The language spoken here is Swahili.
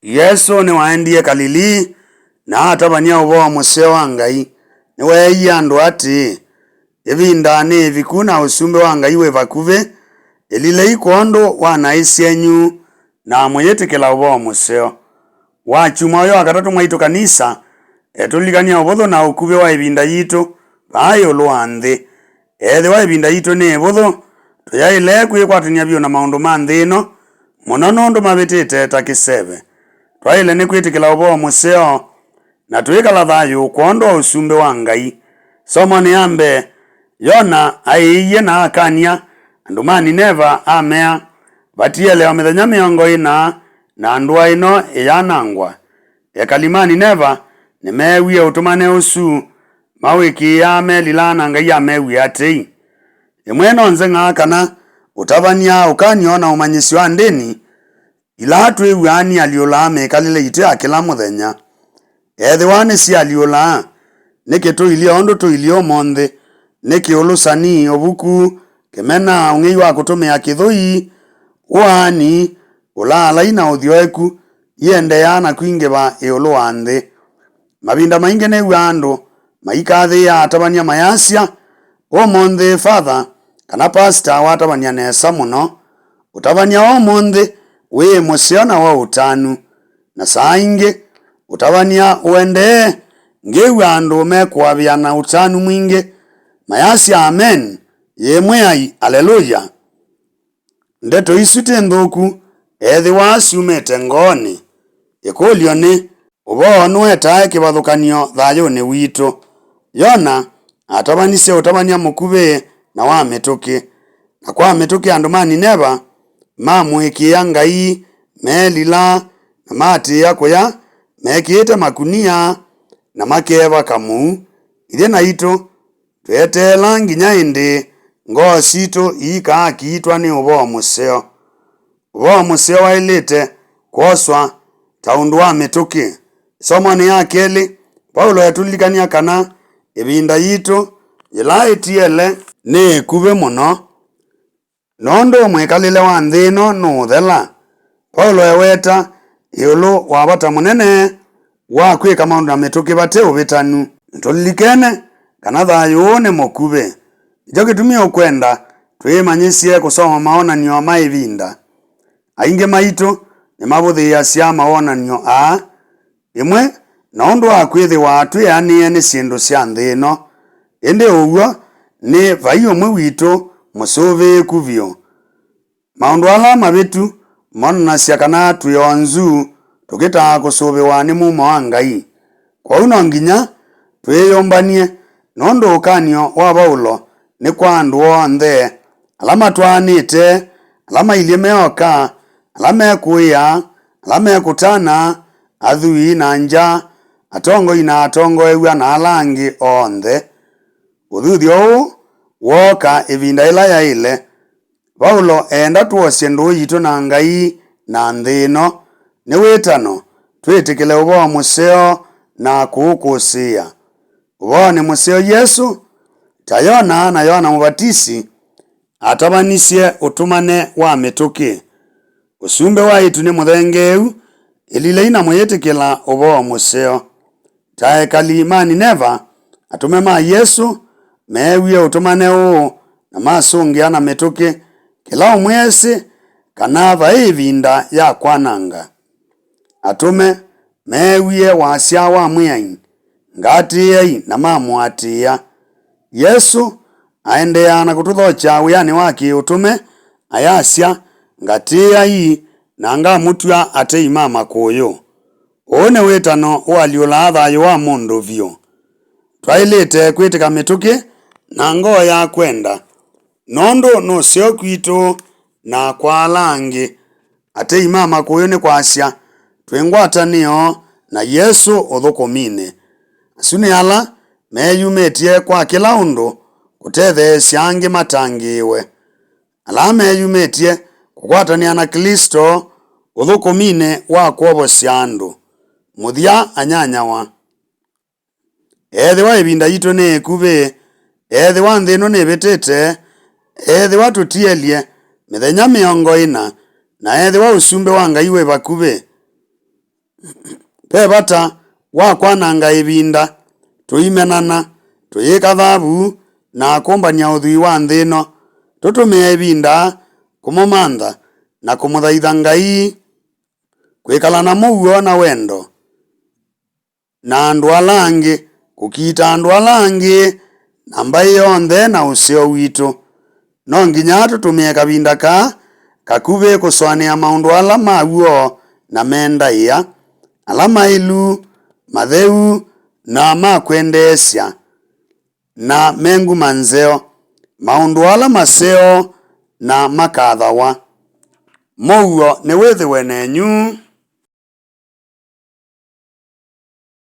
Yesu ni waendie Galili na atabania ubo museo wa Ngai ni weyi andu ati ivinda ni vikuna usumbe wa Ngai we vakuve ilile ikondo wana isyenyu na muyetikila ubo museo wa chuma yo akatatu mwaitu kanisa etulikania ubotho na ukuve wa ivinda yitu bayo luanthi ethi wa ivinda yitu ni ubotho tuyaile kwikwatania bio na maundu ma nthi ino muno nundu mavitite ta kiseve twaile ni kwitikila ubo museo na tuikala thayu ukondo usumbe wa Ngai. Somo ni ambe Yona aiiye na akania andu ma Nineva amea vatielewa mithenya miongo ina na andu aino iyanangwa ekalima Nineva nimewie utumane usu mawiki ya melila na Ngai amewie atei imwe nonze ng'akana utavania ukaniona umanyisi wa ndini ila atu iwani aliola mekalile ite akila muthenya ethi wane si aliola niki tuilie ondo tuilio monthe niki ulusani obuku kemena ungei wa kutumia kithui wani ulala ina uthioeku yende yana kwingeba iulu wa nthi mavinda maingi ni wandu maikathi ya atabania mayasia o monthe father kana pastor watabania nesa muno utabania o monthe we museo na wa utanu na saa ingi utabania uende ngeu andu mekwavia na utanu mwingi mayasia amen yemwe ai haleluya ndeto isuti nthuku ethi wasumete ngoni ikulio ni ubonu etae kivathukanio thayuni witu Yona atabanise utabania mukuve na wa mituki na kwa mituki andu ma Nineva mamwikia Ngai melila na matia kuya mekiite makunia na makeva kamu ile na ito twetela nginya indi ngoo situ iika akiitwa ni ubo museo wailite kwoswa taundu wa mituki. Somo ni akeli Paulo etulikania kana ivinda yitu ila itiele ni kuve muno nondo mwikalile wa nthino nuthela Paulo eweta iulu wa bata munene wa kwika maundu na mituki bate uvitanu tulilikene kana thayu ni mukuve ijo gitumia ukwenda twimanyisie kusoma maonanio ma ivinda aingi maitu ni mavuthia cia maonanio imwe na undu wa kwithiwa atwianie ni sindu cia nthi ino indi uguo ni vai umwe witu musuviku vyu maundu ala mavitu monanasia kana twionzu tukitaa kusuviwa ni mumo wa Ngai kwa uno nginya twiyumbanie nundu ukanio wa Paulo ni kwa andu onthe ala matwanite ala mailie meoka ala mekuia ala mekutana athui na nja atongoi na atongoewa na alangi onthe uthuthio uu woka ivinda ila yaile Paulo enda tuosye ndu yitu na Ngai na nthi ino ni witano twitikile ubo museo na kuukusia ubo ni museo Yesu ta Yona na Yona Mubatisi atabanisie utumane wa mituki usumbe wa itu ni muthengeu ilile ina muyetikila ubo museo ta ekalima Nineva atume ma Yesu mewie utumane uu na masungia na mituki kila umwesi kana vai ivinda ya kwananga atume mewie wasia wa mwiai ngatiei na mamwatia Yesu aendea na kututhocha wiani waki utume ayasia ngatiei na ngamutua ate imama kuyu une witano waliula thayu wa mundu vyu twailite kwitika mituki na ngoo ya kwenda nondo no seo kwitu na kwa langi ate imama kuyu ni kwasia twingwatanio na Yesu uthukumine asuni ala meyumetie kwa kila undu kutethesya siangi matangiwe ala meyumetie kukwatania na Kristo uthukumine wa kuovosya andu muthia anyanyawa ethi wa ivinda yitu ni kuve ethi wa nthi ino ni vitite ethi wa tutielie mithenya miongo ina na ethi wa usumbe wa Ngai we vakuve he bata wa kwananga ibinda tuimenana tuyika thabu na kumbania uthui wa nthino tutumia ibinda kumumantha na kumuthaitha Ngai kwikala na muguo na wendo na andu alangi kukita andu alangi na mbai yonthe na usio witu no nginya tutumie kabinda kakuvi kuswania maundu ala maguo na mendaia ala mailu matheu na makwendeesya na menguma nzeo maundu ala maseo na makathawa muguo ni withiwe nenyu.